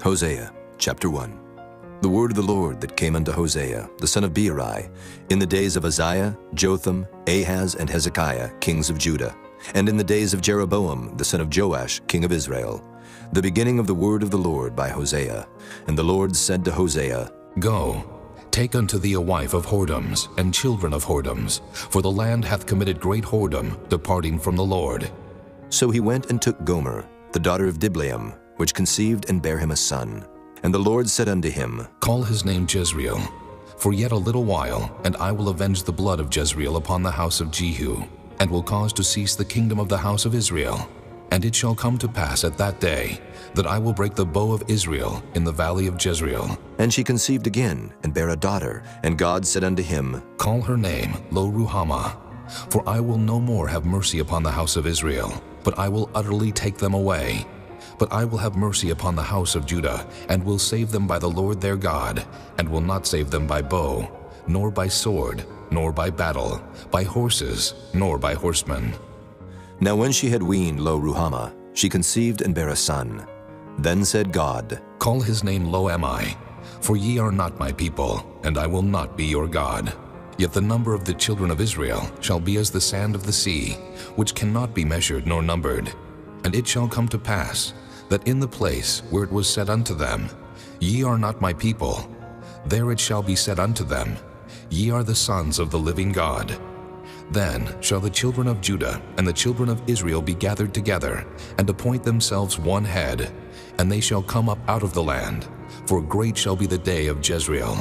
Hosea chapter 1. The word of the Lord that came unto Hosea, the son of Beeri, in the days of Uzziah, Jotham, Ahaz, and Hezekiah, kings of Judah, and in the days of Jeroboam, the son of Joash, king of Israel, the beginning of the word of the Lord by Hosea. And the Lord said to Hosea, Go, take unto thee a wife of whoredoms, and children of whoredoms, for the land hath committed great whoredom, departing from the Lord. So he went and took Gomer, the daughter of Diblaim, which conceived and bare him a son. And the Lord said unto him, Call his name Jezreel, for yet a little while, and I will avenge the blood of Jezreel upon the house of Jehu, and will cause to cease the kingdom of the house of Israel. And it shall come to pass at that day, that I will break the bow of Israel in the valley of Jezreel. And she conceived again, and bare a daughter. And God said unto him, Call her name Lo-Ruhamah, for I will no more have mercy upon the house of Israel, but I will utterly take them away. But I will have mercy upon the house of Judah, and will save them by the Lord their God, and will not save them by bow, nor by sword, nor by battle, by horses, nor by horsemen. Now when she had weaned Lo-Ruhamah, she conceived and bare a son. Then said God, Call his name Lo-Ammi, for ye are not my people, and I will not be your God. Yet the number of the children of Israel shall be as the sand of the sea, which cannot be measured nor numbered. And it shall come to pass, that in the place where it was said unto them, Ye are not my people, there it shall be said unto them, Ye are the sons of the living God. Then shall the children of Judah and the children of Israel be gathered together, and appoint themselves one head, and they shall come up out of the land, for great shall be the day of Jezreel.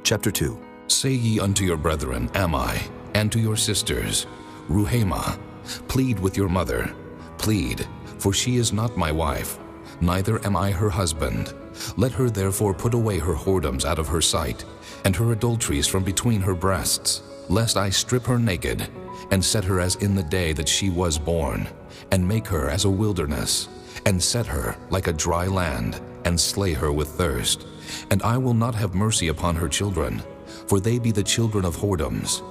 Chapter 2. Say ye unto your brethren Ammi, and to your sisters Ruhamah, plead with your mother, plead, for she is not my wife, neither am I her husband. Let her therefore put away her whoredoms out of her sight, and her adulteries from between her breasts, lest I strip her naked, and set her as in the day that she was born, and make her as a wilderness, and set her like a dry land, and slay her with thirst. And I will not have mercy upon her children, for they be the children of whoredoms.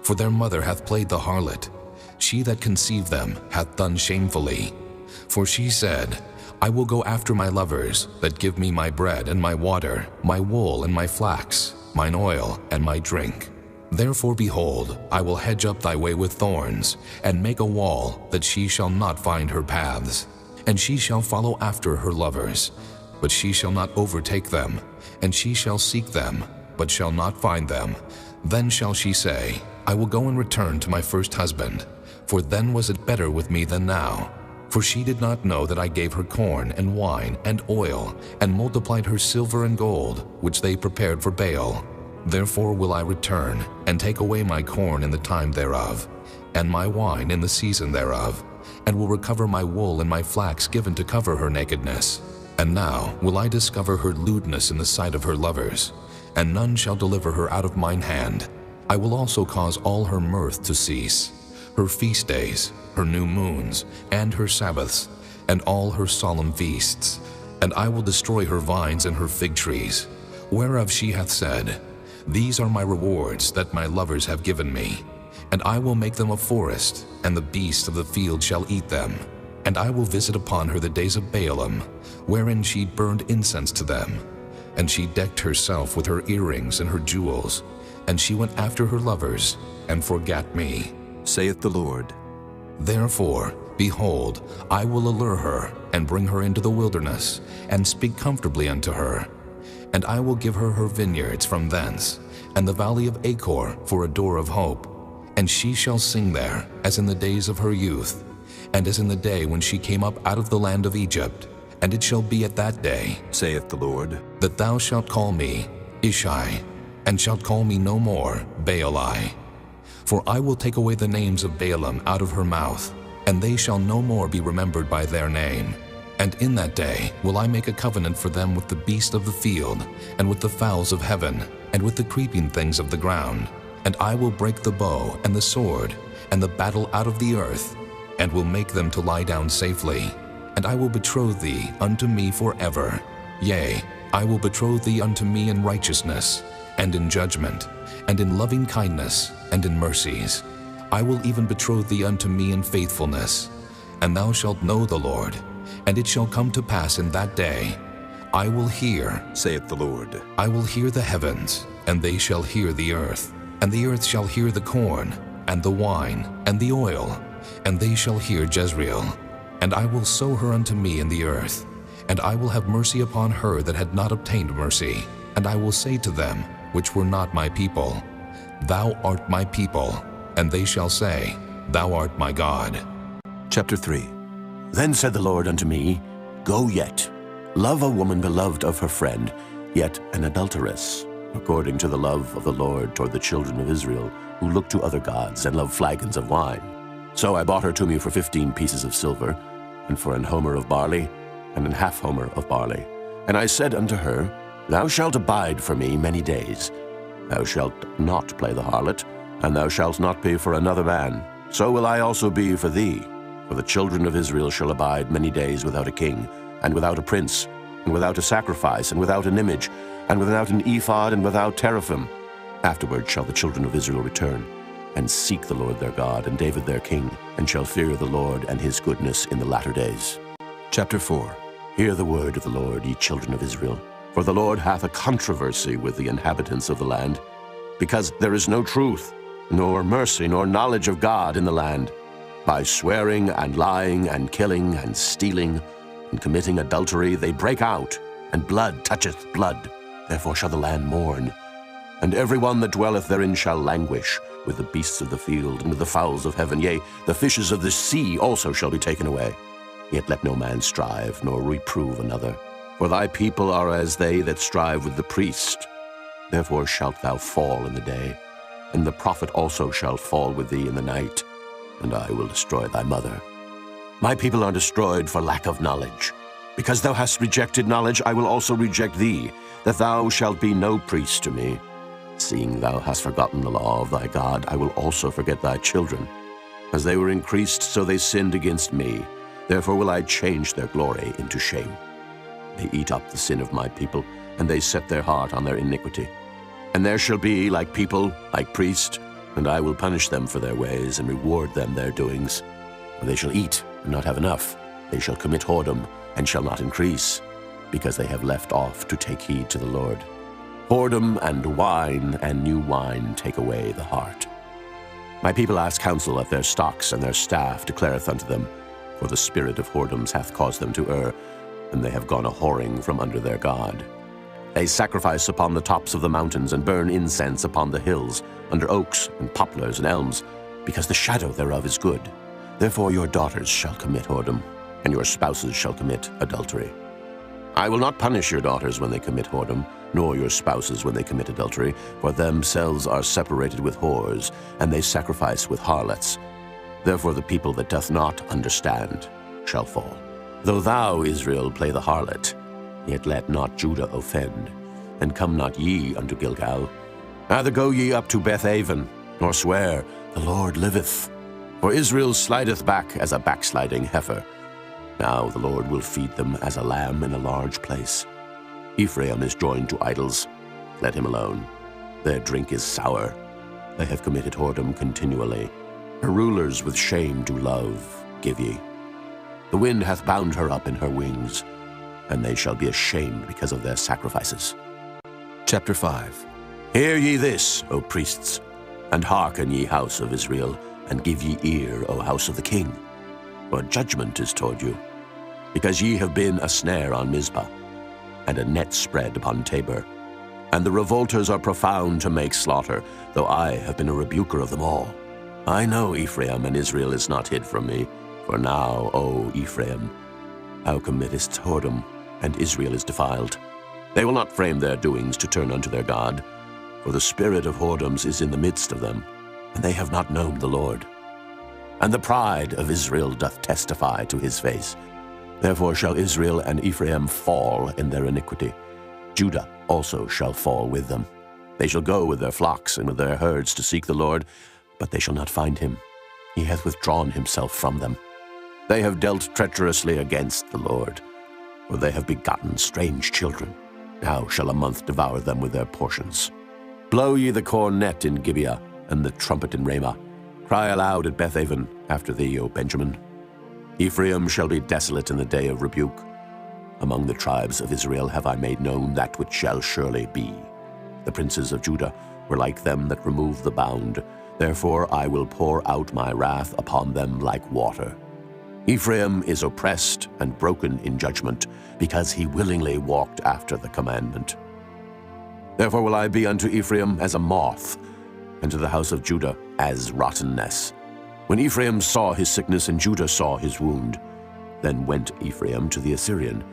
For their mother hath played the harlot, she that conceived them hath done shamefully. For she said, I will go after my lovers, that give me my bread and my water, my wool and my flax, mine oil and my drink. Therefore, behold, I will hedge up thy way with thorns, and make a wall, that she shall not find her paths. And she shall follow after her lovers, but she shall not overtake them. And she shall seek them, but shall not find them. Then shall she say, I will go and return to my first husband, for then was it better with me than now. For she did not know that I gave her corn and wine and oil, and multiplied her silver and gold, which they prepared for Baal. Therefore will I return, and take away my corn in the time thereof, and my wine in the season thereof, and will recover my wool and my flax given to cover her nakedness. And now will I discover her lewdness in the sight of her lovers, and none shall deliver her out of mine hand. I will also cause all her mirth to cease, her feast days, her new moons, and her Sabbaths, and all her solemn feasts. And I will destroy her vines and her fig trees, whereof she hath said, These are my rewards that my lovers have given me. And I will make them a forest, and the beasts of the field shall eat them. And I will visit upon her the days of Baalim, wherein she burned incense to them. And she decked herself with her earrings and her jewels, and she went after her lovers, and forgat me, saith the Lord. Therefore, behold, I will allure her, and bring her into the wilderness, and speak comfortably unto her. And I will give her her vineyards from thence, and the valley of Achor for a door of hope. And she shall sing there, as in the days of her youth, and as in the day when she came up out of the land of Egypt. And it shall be at that day, saith the Lord, that thou shalt call me Ishai, and shalt call me no more Baali. For I will take away the names of Baalim out of her mouth, and they shall no more be remembered by their name. And in that day will I make a covenant for them with the beast of the field, and with the fowls of heaven, and with the creeping things of the ground. And I will break the bow and the sword, and the battle out of the earth, and will make them to lie down safely. And I will betroth thee unto me forever. Yea, I will betroth thee unto me in righteousness, and in judgment, and in loving kindness, and in mercies. I will even betroth thee unto me in faithfulness. And thou shalt know the Lord. And it shall come to pass in that day, I will hear, saith the Lord. I will hear the heavens, and they shall hear the earth, and the earth shall hear the corn, and the wine, and the oil, and they shall hear Jezreel. And I will sow her unto me in the earth, and I will have mercy upon her that had not obtained mercy. And I will say to them, which were not my people, Thou art my people. And they shall say, Thou art my God. Chapter 3. Then said the Lord unto me, Go yet, love a woman beloved of her friend, yet an adulteress, according to the love of the Lord toward the children of Israel, who look to other gods and love flagons of wine. So I bought her to me for 15 pieces of silver, and for an homer of barley, and an half homer of barley. And I said unto her, Thou shalt abide for me many days. Thou shalt not play the harlot, and thou shalt not be for another man. So will I also be for thee. For the children of Israel shall abide many days without a king, and without a prince, and without a sacrifice, and without an image, and without an ephod, and without teraphim. Afterward shall the children of Israel return, and seek the Lord their God, and David their king, and shall fear the Lord and his goodness in the latter days. Chapter 4. Hear the word of the Lord, ye children of Israel. For the Lord hath a controversy with the inhabitants of the land, because there is no truth, nor mercy, nor knowledge of God in the land. By swearing and lying and killing and stealing and committing adultery they break out, and blood toucheth blood. Therefore shall the land mourn, and every one that dwelleth therein shall languish, with the beasts of the field and with the fowls of heaven. Yea, the fishes of the sea also shall be taken away. Yet let no man strive, nor reprove another. For thy people are as they that strive with the priest. Therefore shalt thou fall in the day, and the prophet also shall fall with thee in the night, and I will destroy thy mother. My people are destroyed for lack of knowledge. Because thou hast rejected knowledge, I will also reject thee, that thou shalt be no priest to me. Seeing thou hast forgotten the law of thy God, I will also forget thy children. As they were increased, so they sinned against me. Therefore will I change their glory into shame. They eat up the sin of my people, and they set their heart on their iniquity. And there shall be like people, like priest, and I will punish them for their ways, and reward them their doings. For they shall eat, and not have enough. They shall commit whoredom, and shall not increase, because they have left off to take heed to the Lord. Whoredom and wine and new wine take away the heart. My people ask counsel of their stocks, and their staff declareth unto them, for the spirit of whoredoms hath caused them to err, and they have gone a-whoring from under their God. They sacrifice upon the tops of the mountains, and burn incense upon the hills, under oaks and poplars and elms, because the shadow thereof is good. Therefore your daughters shall commit whoredom, and your spouses shall commit adultery. I will not punish your daughters when they commit whoredom, nor your spouses when they commit adultery, for themselves are separated with whores, and they sacrifice with harlots. Therefore the people that doth not understand shall fall. Though thou, Israel, play the harlot, yet let not Judah offend, and come not ye unto Gilgal. Neither go ye up to Bethaven, nor swear, The Lord liveth. For Israel slideth back as a backsliding heifer. Now the Lord will feed them as a lamb in a large place. Ephraim is joined to idols. Let him alone. Their drink is sour. They have committed whoredom continually. Her rulers with shame do love, give ye. The wind hath bound her up in her wings, and they shall be ashamed because of their sacrifices. Chapter 5. Hear ye this, O priests, and hearken, ye house of Israel, and give ye ear, O house of the king. For judgment is toward you, because ye have been a snare on Mizpah, and a net spread upon Tabor. And the revolters are profound to make slaughter, though I have been a rebuker of them all. I know Ephraim, and Israel is not hid from me. For now, O Ephraim, thou committest whoredom, and Israel is defiled. They will not frame their doings to turn unto their God, for the spirit of whoredoms is in the midst of them, and they have not known the Lord. And the pride of Israel doth testify to his face. Therefore shall Israel and Ephraim fall in their iniquity. Judah also shall fall with them. They shall go with their flocks and with their herds to seek the Lord, but they shall not find him. He hath withdrawn himself from them. They have dealt treacherously against the Lord, for they have begotten strange children. Now shall a month devour them with their portions. Blow ye the cornet in Gibeah, and the trumpet in Ramah. Cry aloud at Bethaven after thee, O Benjamin. Ephraim shall be desolate in the day of rebuke. Among the tribes of Israel have I made known that which shall surely be. The princes of Judah were like them that remove the bound. Therefore I will pour out my wrath upon them like water. Ephraim is oppressed and broken in judgment, because he willingly walked after the commandment. Therefore will I be unto Ephraim as a moth, and to the house of Judah as rottenness. When Ephraim saw his sickness and Judah saw his wound, then went Ephraim to the Assyrian,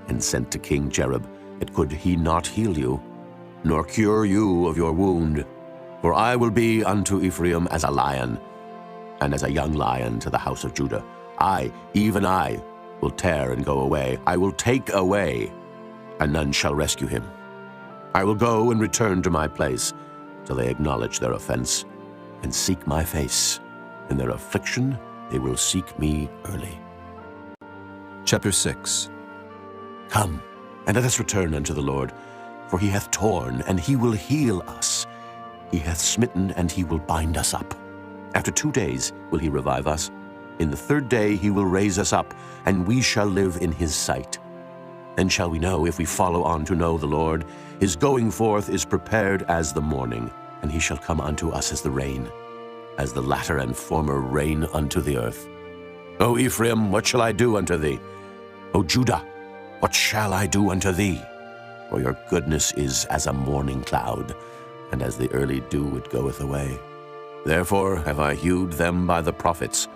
and sent to King Jareb, and could he not heal you, nor cure you of your wound? For I will be unto Ephraim as a lion, and as a young lion to the house of Judah. I, even I, will tear and go away. I will take away, and none shall rescue him. I will go and return to my place, till they acknowledge their offense, and seek my face. In their affliction they will seek me early. Chapter 6. Come, and let us return unto the Lord, for he hath torn, and he will heal us. He hath smitten, and he will bind us up. After 2 days will he revive us. In the 3rd day he will raise us up, and we shall live in his sight. Then shall we know, if we follow on to know the Lord. His going forth is prepared as the morning, and he shall come unto us as the rain, as the latter and former rain unto the earth. O Ephraim, what shall I do unto thee? O Judah, what shall I do unto thee? For your goodness is as a morning cloud, and as the early dew it goeth away. Therefore have I hewed them by the prophets.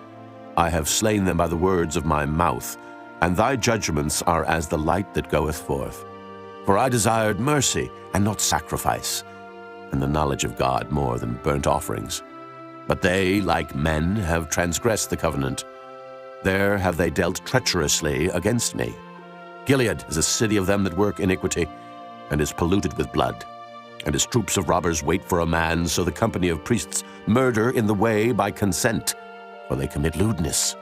I have slain them by the words of my mouth, and thy judgments are as the light that goeth forth. For I desired mercy and not sacrifice, and the knowledge of God more than burnt offerings. But they, like men, have transgressed the covenant. There have they dealt treacherously against me. Gilead is a city of them that work iniquity, and is polluted with blood. And his troops of robbers wait for a man, so the company of priests murder in the way by consent, for they commit lewdness.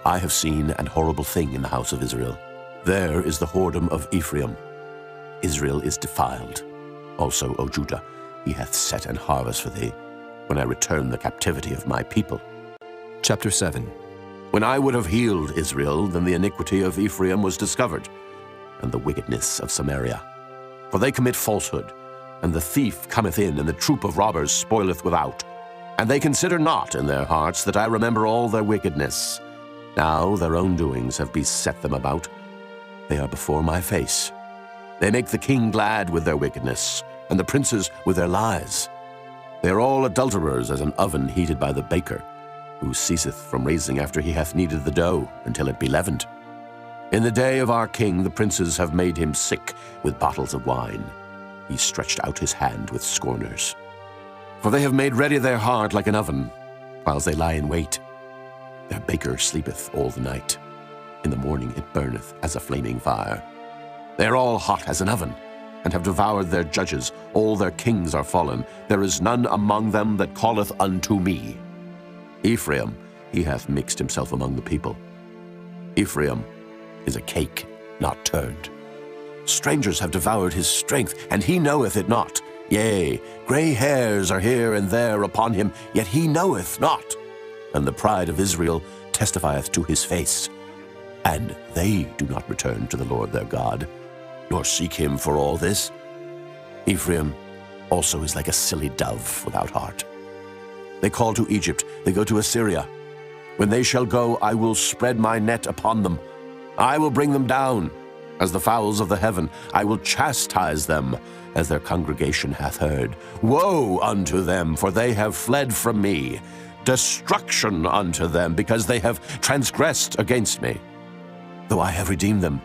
I have seen an horrible thing in the house of Israel. There is the whoredom of Ephraim. Israel is defiled. Also, O Judah, he hath set an harvest for thee, when I return the captivity of my people. Chapter 7. When I would have healed Israel, then the iniquity of Ephraim was discovered, and the wickedness of Samaria. For they commit falsehood, and the thief cometh in, and the troop of robbers spoileth without. And they consider not in their hearts that I remember all their wickedness. Now their own doings have beset them about. They are before my face. They make the king glad with their wickedness, and the princes with their lies. They are all adulterers as an oven heated by the baker, who ceaseth from raising after he hath kneaded the dough until it be leavened. In the day of our king the princes have made him sick with bottles of wine. He stretched out his hand with scorners. For they have made ready their heart like an oven, whiles they lie in wait. Their baker sleepeth all the night. In the morning it burneth as a flaming fire. They are all hot as an oven, and have devoured their judges. All their kings are fallen. There is none among them that calleth unto me. Ephraim, he hath mixed himself among the people. Ephraim is a cake not turned. Strangers have devoured his strength, and he knoweth it not. Yea, gray hairs are here and there upon him, yet he knoweth not. And the pride of Israel testifieth to his face. And they do not return to the Lord their God, nor seek him for all this. Ephraim also is like a silly dove without heart. They call to Egypt, they go to Assyria. When they shall go, I will spread my net upon them. I will bring them down as the fowls of the heaven. I will chastise them as their congregation hath heard. Woe unto them, for they have fled from me. Destruction unto them, because they have transgressed against me. Though I have redeemed them,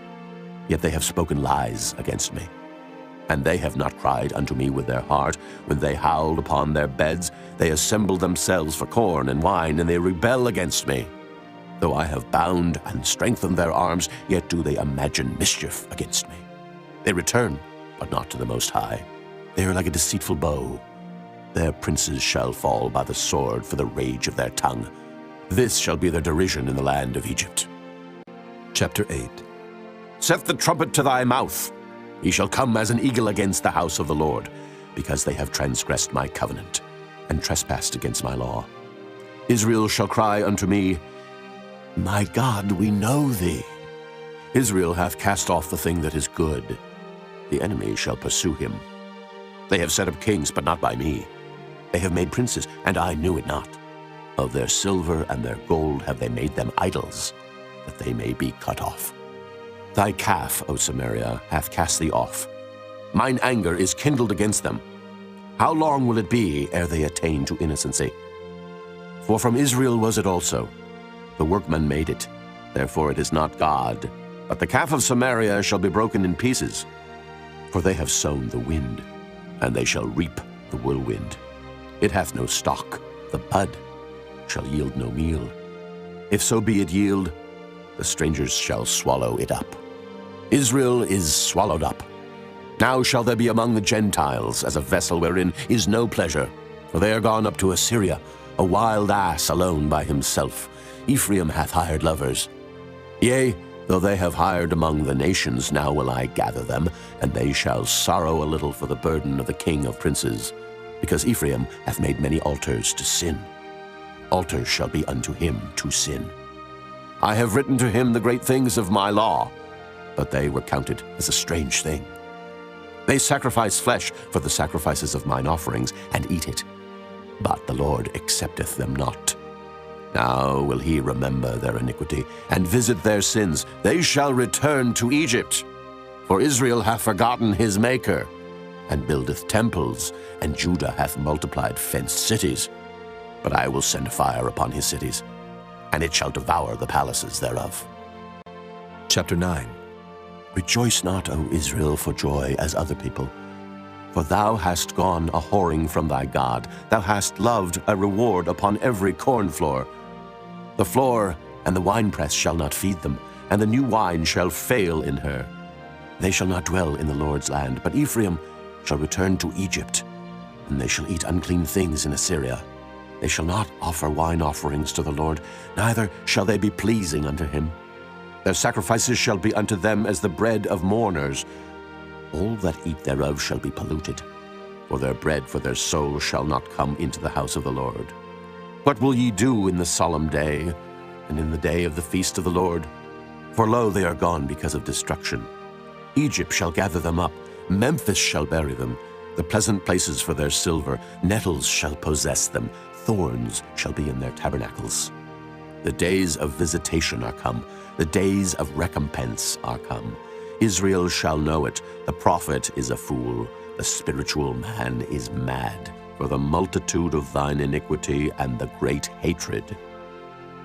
yet they have spoken lies against me. And they have not cried unto me with their heart. When they howled upon their beds, they assembled themselves for corn and wine, and they rebel against me. Though I have bound and strengthened their arms, yet do they imagine mischief against me. They return, but not to the Most High. They are like a deceitful bow. Their princes shall fall by the sword for the rage of their tongue. This shall be their derision in the land of Egypt. Chapter 8. Set the trumpet to thy mouth. He shall come as an eagle against the house of the Lord, because they have transgressed my covenant, and trespassed against my law. Israel shall cry unto me, My God, we know thee. Israel hath cast off the thing that is good. The enemy shall pursue him. They have set up kings, but not by me. They have made princes, and I knew it not. Of their silver and their gold have they made them idols, that they may be cut off. Thy calf, O Samaria, hath cast thee off. Mine anger is kindled against them. How long will it be ere they attain to innocency? For from Israel was it also. The workman made it, therefore it is not God. But the calf of Samaria shall be broken in pieces. For they have sown the wind, and they shall reap the whirlwind. It hath no stalk, the bud shall yield no meal. If so be it yield, the strangers shall swallow it up. Israel is swallowed up. Now shall there be among the Gentiles as a vessel wherein is no pleasure. For they are gone up to Assyria, a wild ass alone by himself. Ephraim hath hired lovers. Yea, though they have hired among the nations, now will I gather them, and they shall sorrow a little for the burden of the king of princes, because Ephraim hath made many altars to sin. Altars shall be unto him to sin. I have written to him the great things of my law, but they were counted as a strange thing. They sacrifice flesh for the sacrifices of mine offerings, and eat it. But the Lord accepteth them not. Now will he remember their iniquity, and visit their sins. They shall return to Egypt. For Israel hath forgotten his Maker, and buildeth temples, and Judah hath multiplied fenced cities. But I will send fire upon his cities, and it shall devour the palaces thereof. Chapter 9. Rejoice not, O Israel, for joy as other people. For thou hast gone a whoring from thy God. Thou hast loved a reward upon every corn floor. The floor and the winepress shall not feed them, and the new wine shall fail in her. They shall not dwell in the Lord's land, but Ephraim shall return to Egypt, and they shall eat unclean things in Assyria. They shall not offer wine offerings to the Lord, neither shall they be pleasing unto him. Their sacrifices shall be unto them as the bread of mourners. All that eat thereof shall be polluted, for their bread for their soul shall not come into the house of the Lord. What will ye do in the solemn day, and in the day of the feast of the Lord? For lo, they are gone because of destruction. Egypt shall gather them up, Memphis shall bury them, the pleasant places for their silver. Nettles shall possess them, thorns shall be in their tabernacles. The days of visitation are come, the days of recompense are come. Israel shall know it, the prophet is a fool, the spiritual man is mad, for the multitude of thine iniquity and the great hatred.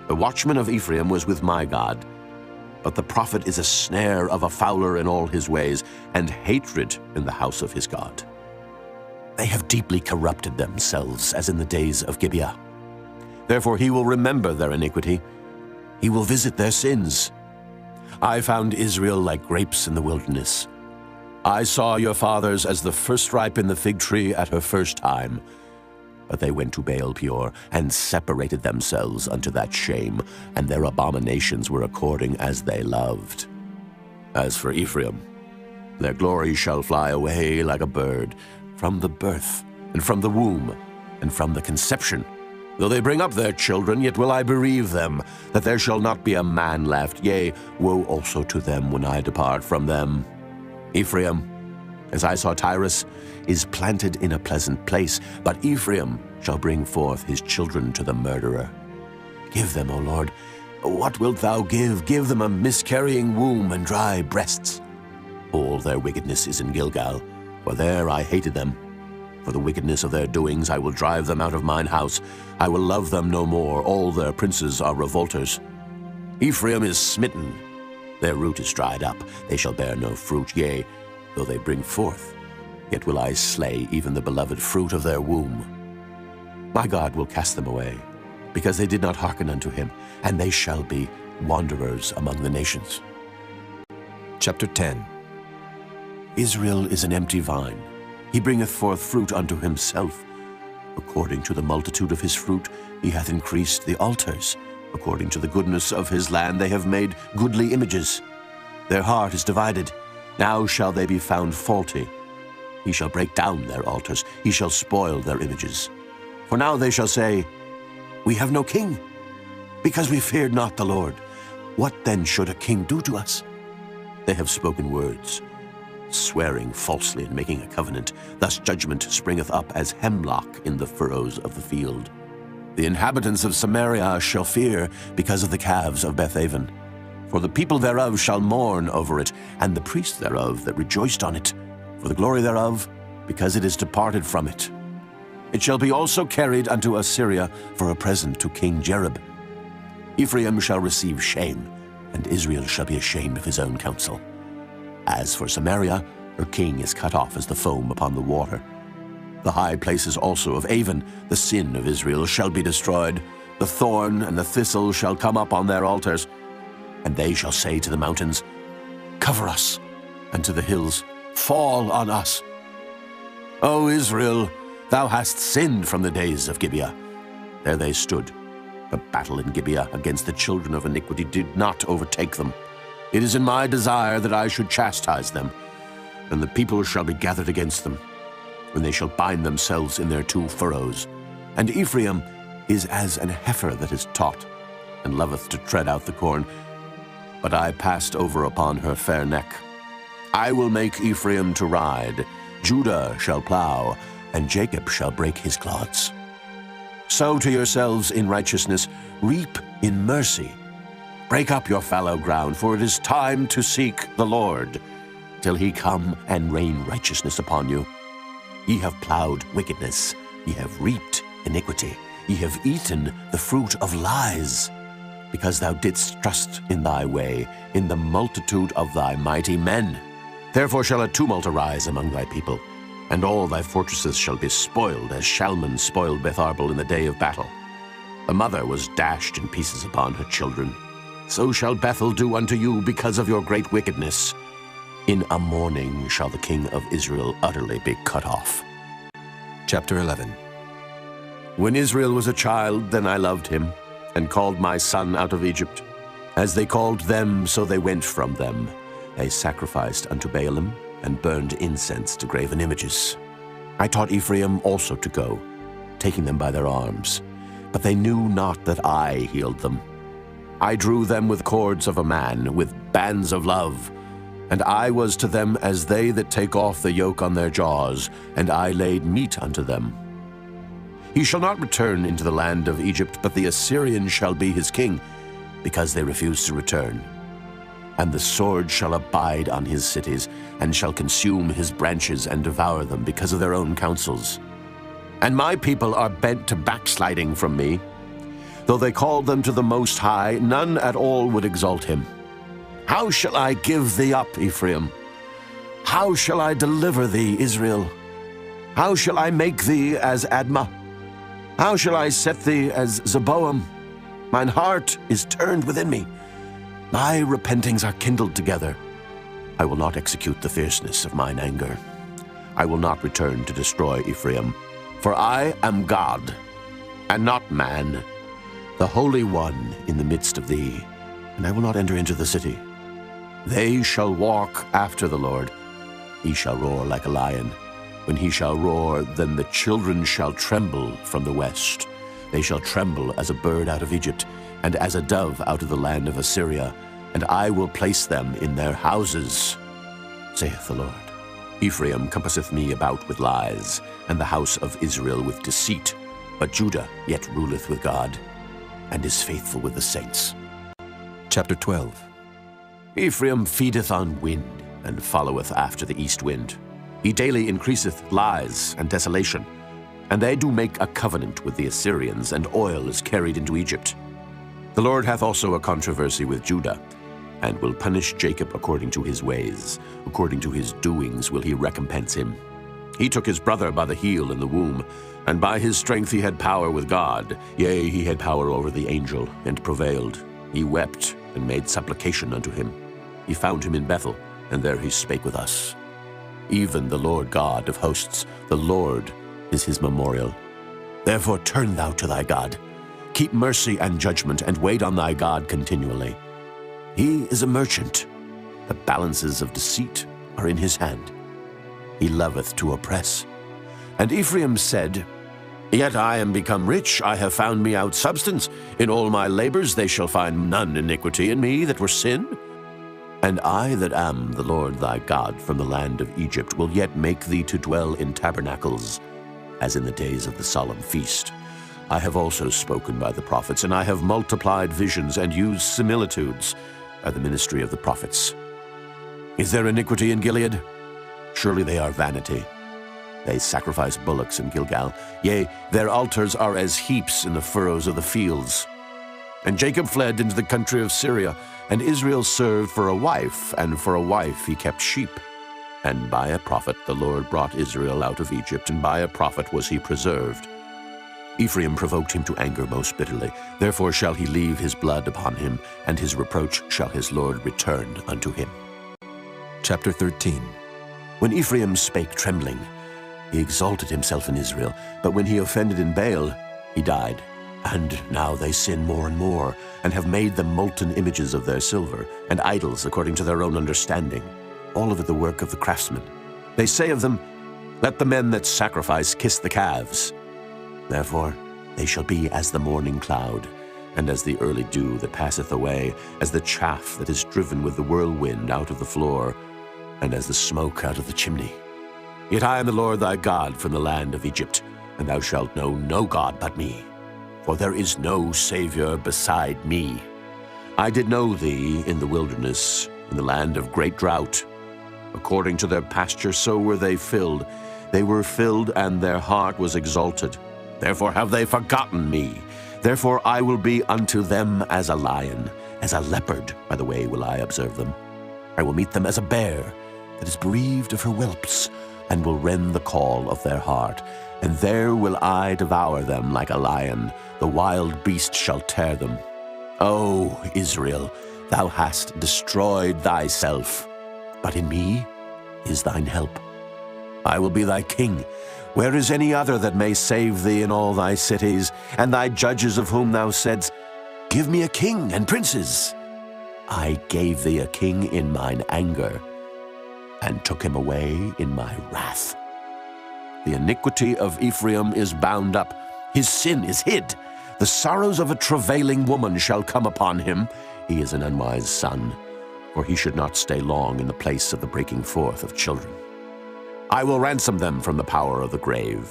The watchman of Ephraim was with my God, but the prophet is a snare of a fowler in all his ways, and hatred in the house of his God. They have deeply corrupted themselves as in the days of Gibeah. Therefore he will remember their iniquity, he will visit their sins. I found Israel like grapes in the wilderness. I saw your fathers as the first ripe in the fig tree at her first time. But they went to Baal Peor, and separated themselves unto that shame, and their abominations were according as they loved. As for Ephraim, their glory shall fly away like a bird, from the birth, and from the womb, and from the conception. Though they bring up their children, yet will I bereave them, that there shall not be a man left. Yea, woe also to them when I depart from them. Ephraim, as I saw Tyrus, is planted in a pleasant place, but Ephraim shall bring forth his children to the murderer. Give them, O Lord, what wilt thou give? Give them a miscarrying womb and dry breasts. All their wickedness is in Gilgal, for there I hated them. For the wickedness of their doings I will drive them out of mine house. I will love them no more. All their princes are revolters. Ephraim is smitten. Their root is dried up. They shall bear no fruit. Yea, though they bring forth, yet will I slay even the beloved fruit of their womb. My God will cast them away, because they did not hearken unto him, and they shall be wanderers among the nations. Chapter 10. Israel is an empty vine. He bringeth forth fruit unto himself. According to the multitude of his fruit he hath increased the altars. According to the goodness of his land they have made goodly images. Their heart is divided. Now shall they be found faulty. He shall break down their altars. He shall spoil their images. For now they shall say, We have no king, because we feared not the Lord. What then should a king do to us? They have spoken words, swearing falsely and making a covenant. Thus judgment springeth up as hemlock in the furrows of the field. The inhabitants of Samaria shall fear because of the calves of Bethaven. For the people thereof shall mourn over it, and the priests thereof that rejoiced on it, for the glory thereof, because it is departed from it. It shall be also carried unto Assyria for a present to King Jerub. Ephraim shall receive shame, and Israel shall be ashamed of his own counsel. As for Samaria, her king is cut off as the foam upon the water. The high places also of Avon, the sin of Israel, shall be destroyed. The thorn and the thistle shall come up on their altars. And they shall say to the mountains, Cover us, and to the hills, Fall on us. O Israel, thou hast sinned from the days of Gibeah. There they stood. The battle in Gibeah against the children of iniquity did not overtake them. It is in my desire that I should chastise them, and the people shall be gathered against them, when they shall bind themselves in their two furrows. And Ephraim is as an heifer that is taught, and loveth to tread out the corn. But I passed over upon her fair neck. I will make Ephraim to ride, Judah shall plow, and Jacob shall break his clods. Sow to yourselves in righteousness, reap in mercy. Break up your fallow ground, for it is time to seek the Lord, till he come and rain righteousness upon you. Ye have plowed wickedness, ye have reaped iniquity, ye have eaten the fruit of lies, because thou didst trust in thy way, in the multitude of thy mighty men. Therefore shall a tumult arise among thy people, and all thy fortresses shall be spoiled, as Shalman spoiled Beth-arbel in the day of battle. The mother was dashed in pieces upon her children. So shall Bethel do unto you because of your great wickedness. In a morning shall the king of Israel utterly be cut off. Chapter 11. When Israel was a child, then I loved him, and called my son out of Egypt. As they called them, so they went from them. They sacrificed unto Baalim, and burned incense to graven images. I taught Ephraim also to go, taking them by their arms. But they knew not that I healed them. I drew them with cords of a man, with bands of love. And I was to them as they that take off the yoke on their jaws, and I laid meat unto them. He shall not return into the land of Egypt, but the Assyrian shall be his king, because they refuse to return. And the sword shall abide on his cities, and shall consume his branches and devour them because of their own counsels. And my people are bent to backsliding from me. Though they called them to the Most High, none at all would exalt him. How shall I give thee up, Ephraim? How shall I deliver thee, Israel? How shall I make thee as Admah? How shall I set thee as Zeboam? Mine heart is turned within me. My repentings are kindled together. I will not execute the fierceness of mine anger. I will not return to destroy Ephraim, for I am God, and not man, the Holy One in the midst of thee, and I will not enter into the city. They shall walk after the Lord. He shall roar like a lion. When he shall roar, then the children shall tremble from the west. They shall tremble as a bird out of Egypt, and as a dove out of the land of Assyria, and I will place them in their houses, saith the Lord. Ephraim compasseth me about with lies, and the house of Israel with deceit, but Judah yet ruleth with God, and is faithful with the saints. Chapter 12. Ephraim feedeth on wind, and followeth after the east wind. He daily increaseth lies and desolation, and they do make a covenant with the Assyrians, and oil is carried into Egypt. The Lord hath also a controversy with Judah, and will punish Jacob according to his ways. According to his doings will he recompense him. He took his brother by the heel in the womb, and by his strength he had power with God. Yea, he had power over the angel, and prevailed. He wept, and made supplication unto him. He found him in Bethel, and there he spake with us. Even the Lord God of hosts, the Lord is his memorial. Therefore turn thou to thy God. Keep mercy and judgment, and wait on thy God continually. He is a merchant. The balances of deceit are in his hand. He loveth to oppress. And Ephraim said, Yet I am become rich, I have found me out substance. In all my labors they shall find none iniquity in me that were sin. And I that am the Lord thy God from the land of Egypt will yet make thee to dwell in tabernacles, as in the days of the solemn feast. I have also spoken by the prophets, and I have multiplied visions and used similitudes by the ministry of the prophets. Is there iniquity in Gilead? Surely they are vanity. They sacrifice bullocks in Gilgal. Yea, their altars are as heaps in the furrows of the fields. And Jacob fled into the country of Syria, and Israel served for a wife, and for a wife he kept sheep. And by a prophet the Lord brought Israel out of Egypt, and by a prophet was he preserved. Ephraim provoked him to anger most bitterly. Therefore shall he leave his blood upon him, and his reproach shall his Lord return unto him. Chapter 13. When Ephraim spake trembling, he exalted himself in Israel, but when he offended in Baal, he died. And now they sin more and more, and have made them molten images of their silver, and idols according to their own understanding, all of it the work of the craftsmen. They say of them, Let the men that sacrifice kiss the calves. Therefore they shall be as the morning cloud, and as the early dew that passeth away, as the chaff that is driven with the whirlwind out of the floor, and as the smoke out of the chimney. Yet I am the Lord thy God from the land of Egypt, and thou shalt know no God but me. For there is no Savior beside me. I did know thee in the wilderness, in the land of great drought. According to their pasture so were they filled. They were filled, and their heart was exalted. Therefore have they forgotten me. Therefore I will be unto them as a lion, as a leopard, by the way will I observe them. I will meet them as a bear that is bereaved of her whelps, and will rend the call of their heart. And there will I devour them like a lion. The wild beast shall tear them. O Israel, thou hast destroyed thyself, but in me is thine help. I will be thy king. Where is any other that may save thee in all thy cities, and thy judges of whom thou saidst, Give me a king and princes? I gave thee a king in mine anger, and took him away in my wrath. The iniquity of Ephraim is bound up, his sin is hid. The sorrows of a travailing woman shall come upon him. He is an unwise son, for he should not stay long in the place of the breaking forth of children. I will ransom them from the power of the grave.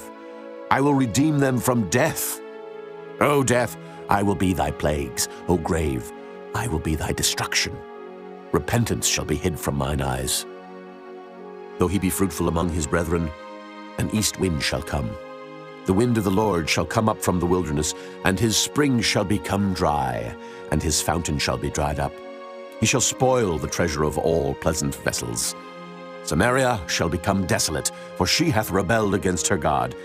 I will redeem them from death. O death, I will be thy plagues. O grave, I will be thy destruction. Repentance shall be hid from mine eyes. Though he be fruitful among his brethren, an east wind shall come. The wind of the Lord shall come up from the wilderness, and his spring shall become dry, and his fountain shall be dried up. He shall spoil the treasure of all pleasant vessels. Samaria shall become desolate, for she hath rebelled against her God.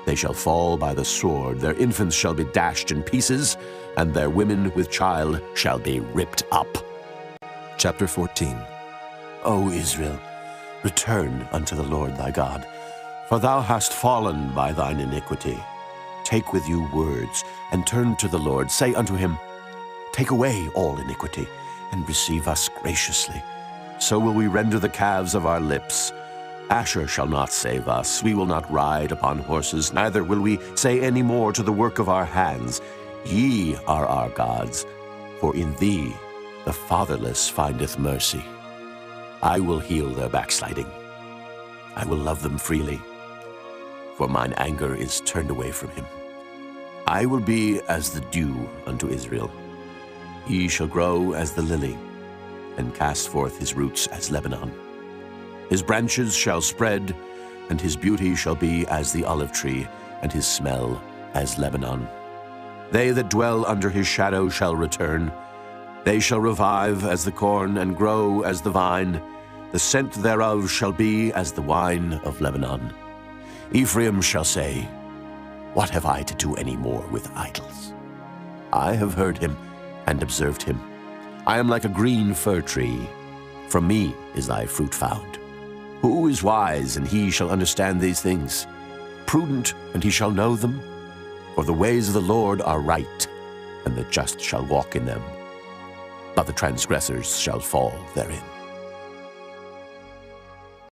They shall fall by the sword, their infants shall be dashed in pieces, and their women with child shall be ripped up. Chapter 14. O Israel, return unto the Lord thy God, for thou hast fallen by thine iniquity. Take with you words, and turn to the Lord. Say unto him, Take away all iniquity, and receive us graciously. So will we render the calves of our lips. Asher shall not save us. We will not ride upon horses, neither will we say any more to the work of our hands, Ye are our gods, for in thee the fatherless findeth mercy. I will heal their backsliding. I will love them freely, for mine anger is turned away from him. I will be as the dew unto Israel. He shall grow as the lily, and cast forth his roots as Lebanon. His branches shall spread, and his beauty shall be as the olive tree, and his smell as Lebanon. They that dwell under his shadow shall return. They shall revive as the corn, and grow as the vine. The scent thereof shall be as the wine of Lebanon. Ephraim shall say, What have I to do any more with idols? I have heard him and observed him. I am like a green fir tree. From me is thy fruit found. Who is wise, and he shall understand these things? Prudent, and he shall know them? For the ways of the Lord are right, and the just shall walk in them, but the transgressors shall fall therein.